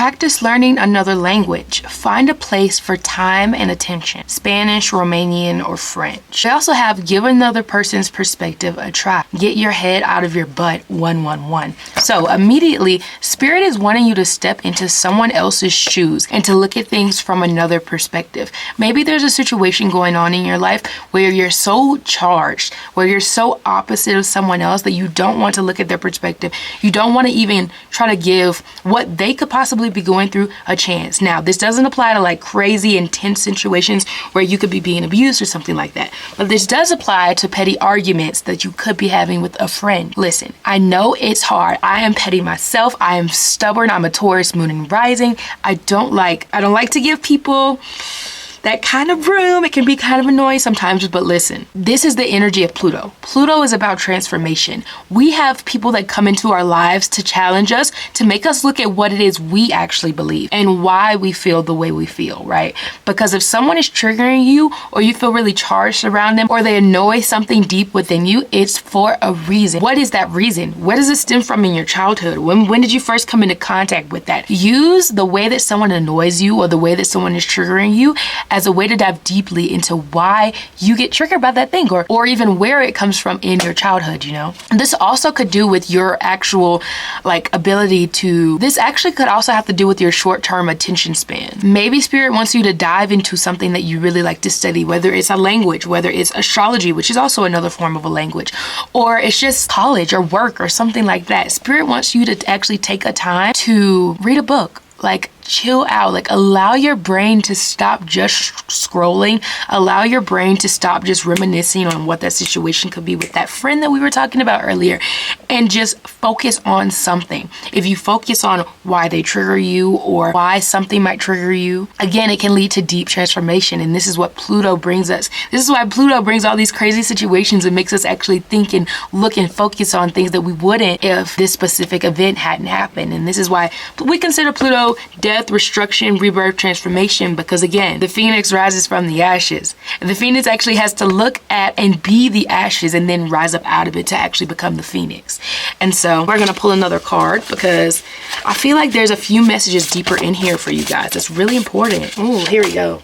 Practice learning another language. Find a place for time and attention. Spanish, Romanian, or French. They also have give another person's perspective a try. Get your head out of your butt 111. So immediately, Spirit is wanting you to step into someone else's shoes and to look at things from another perspective. Maybe there's a situation going on in your life where you're so charged, where you're so opposite of someone else that you don't want to look at their perspective. You don't want to even try to give what they could possibly be going through a chance. Now, this doesn't apply to like crazy intense situations where you could be being abused or something like that, but this does apply to petty arguments that you could be having with a friend. Listen, I know it's hard. I am petty myself. I am stubborn. I'm a Taurus moon and rising. I don't like to give people that kind of room. It can be kind of annoying sometimes, but listen, this is the energy of Pluto. Pluto is about transformation. We have people that come into our lives to challenge us, to make us look at what it is we actually believe and why we feel the way we feel, right? Because if someone is triggering you or you feel really charged around them or they annoy something deep within you, it's for a reason. What is that reason? Where does it stem from in your childhood? When did you first come into contact with that? Use the way that someone annoys you or the way that someone is triggering you as a way to dive deeply into why you get triggered by that thing or even where it comes from in your childhood, you know? This also could do with your actual ability to, this actually could also have to do with your short-term attention span. Maybe Spirit wants you to dive into something that you really like to study, whether it's a language, whether it's astrology, which is also another form of a language, or it's just college or work or something like that. Spirit wants you to actually take a time to read a book. Chill out, allow your brain to stop just scrolling, allow your brain to stop just reminiscing on what that situation could be with that friend that we were talking about earlier, and just focus on something. If you focus on why they trigger you or why something might trigger you, again, it can lead to deep transformation. And this is what Pluto brings us. This is why Pluto brings all these crazy situations and makes us actually think and look and focus on things that we wouldn't if this specific event hadn't happened. And this is why we consider Pluto death, destruction, rebirth, transformation, because again, the phoenix rises from the ashes. And the phoenix actually has to look at and be the ashes and then rise up out of it to actually become the phoenix. And so we're going to pull another card because I feel like there's a few messages deeper in here for you guys. It's really important. Oh, here we go.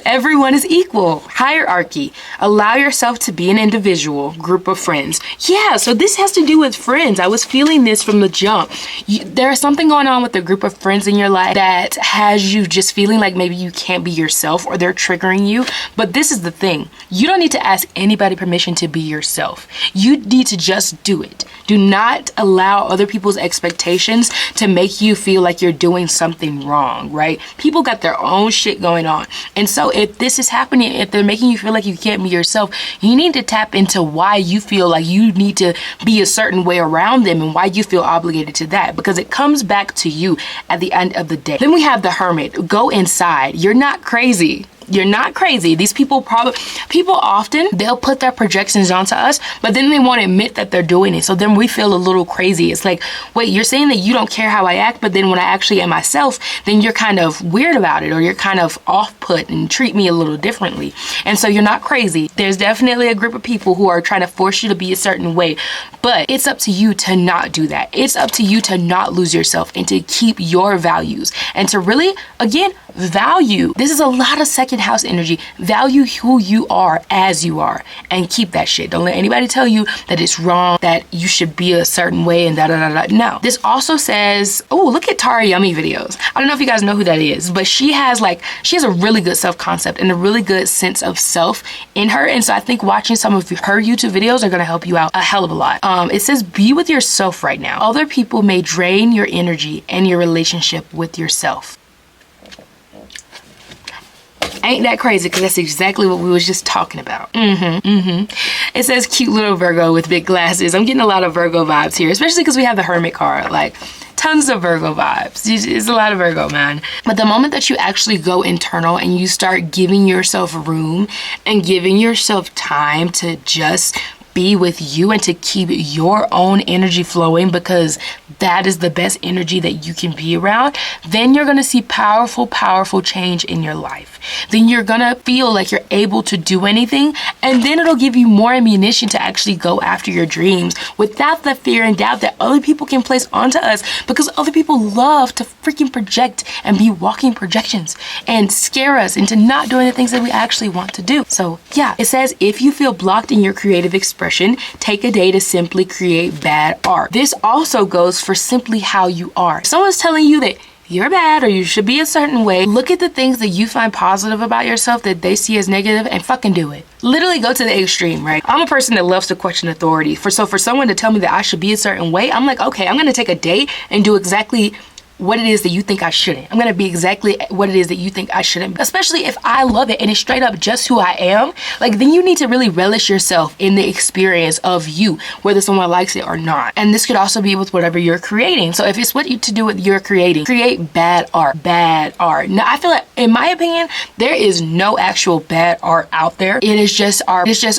Everyone is equal. Hierarchy. Allow yourself to be an individual. Group of friends. Yeah, so this has to do with friends. I was feeling this from the jump. There's something going on with a group of friends in your life that has you just feeling like maybe you can't be yourself or they're triggering you. But this is the thing. You don't need to ask anybody permission to be yourself. You need to just do it. Do not allow other people's expectations to make you feel like you're doing something wrong, right? People got their own shit going on. And so if this is happening, if they're making you feel like you can't be yourself, you need to tap into why you feel like you need to be a certain way around them and why you feel obligated to that, because it comes back to you at the end of the day. Then we have the Hermit. Go inside. You're not crazy. You're not crazy. These people often, they'll put their projections onto us, but then they won't admit that they're doing it. So then we feel a little crazy. It's like, wait, you're saying that you don't care how I act, but then when I actually am myself, then you're kind of weird about it, or you're kind of off-put and treat me a little differently. And so you're not crazy. There's definitely a group of people who are trying to force you to be a certain way, but it's up to you to not do that. It's up to you to not lose yourself and to keep your values and to really, again, value. This is a lot of second house energy. Value who you are as you are and keep that shit. Don't let anybody tell you that it's wrong, that you should be a certain way and da-da-da-da. No. This also says, oh, look at Tara Yummy videos. I don't know if you guys know who that is, but she has a really good self-concept and a really good sense of self in her. And so I think watching some of her YouTube videos are going to help you out a hell of a lot. It says, be with yourself right now. Other people may drain your energy and your relationship with yourself. Ain't that crazy? Because that's exactly what we was just talking about. It says cute little Virgo with big glasses. I'm getting a lot of Virgo vibes here, especially because we have the Hermit card. Tons of Virgo vibes. It's a lot of Virgo, man. But the moment that you actually go internal and you start giving yourself room and giving yourself time to just be with you and to keep your own energy flowing, because that is the best energy that you can be around, then you're going to see powerful, powerful change in your life. Then you're going to feel like you're able to do anything, and then it'll give you more ammunition to actually go after your dreams without the fear and doubt that other people can place onto us, because other people love to freaking project and be walking projections and scare us into not doing the things that we actually want to do. So yeah, it says if you feel blocked in your creative expression, take a day to simply create bad art. This also goes for simply how you are. If someone's telling you that you're bad or you should be a certain way, look at the things that you find positive about yourself that they see as negative and fucking do it. Literally go to the extreme, right? I'm a person that loves to question authority. For someone to tell me that I should be a certain way, I'm like, okay, I'm gonna take a day and do exactly what it is that you think I shouldn't. I'm gonna be exactly what it is that you think I shouldn't, especially if I love it and it's straight up just who I am. Like, then you need to really relish yourself in the experience of you, whether someone likes it or not. And this could also be with whatever you're creating. So if it's what you to do with you're creating, create bad art. Now I feel like, in my opinion, there is no actual bad art out there. It's just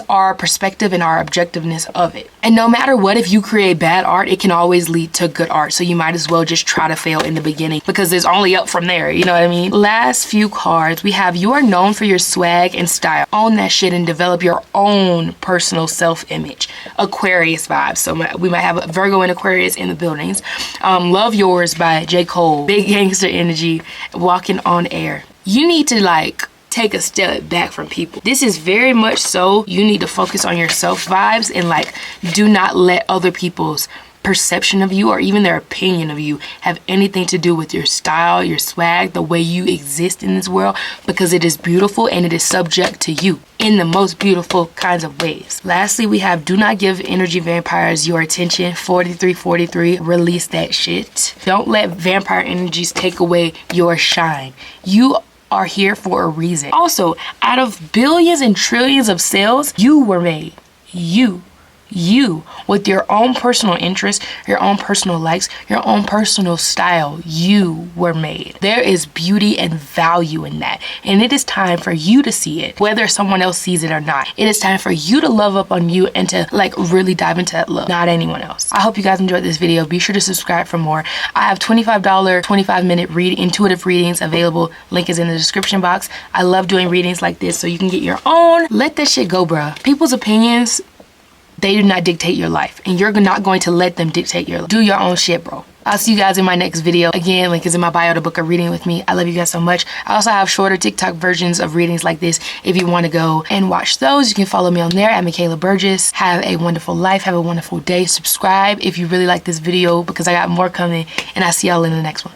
our perspective and our objectiveness of it. And no matter what, if you create bad art, it can always lead to good art. So you might as well just try to fail in the beginning, because there's only up from there, you know what I mean? Last few cards, we have you are known for your swag and style. Own that shit and develop your own personal self-image. Aquarius vibes. So we might have a Virgo and Aquarius in the buildings. Love Yours by J. Cole. Big gangster energy, walking on air. You need to like take a step back from people. This is very much so you need to focus on yourself vibes, and like do not let other people's perception of you or even their opinion of you have anything to do with your style, your swag, the way you exist in this world, because it is beautiful and it is subject to you in the most beautiful kinds of ways. Lastly, we have do not give energy vampires your attention. 4343, release that shit. Don't let vampire energies take away your shine. You are here for a reason. Also, out of billions and trillions of cells, you were made. You, with your own personal interests, your own personal likes, your own personal style, you were made. There is beauty and value in that. And it is time for you to see it, whether someone else sees it or not. It is time for you to love up on you and to like really dive into that love, not anyone else. I hope you guys enjoyed this video. Be sure to subscribe for more. I have $25, 25-minute intuitive readings available. Link is in the description box. I love doing readings like this so you can get your own. Let that shit go, bruh. People's opinions, they do not dictate your life, and you're not going to let them dictate your life. Do your own shit, bro. I'll see you guys in my next video. Again, link is in my bio to book a reading with me. I love you guys so much. I also have shorter TikTok versions of readings like this. If you want to go and watch those, you can follow me on there at Michaela Burgess. Have a wonderful life. Have a wonderful day. Subscribe if you really like this video, because I got more coming, and I'll see y'all in the next one.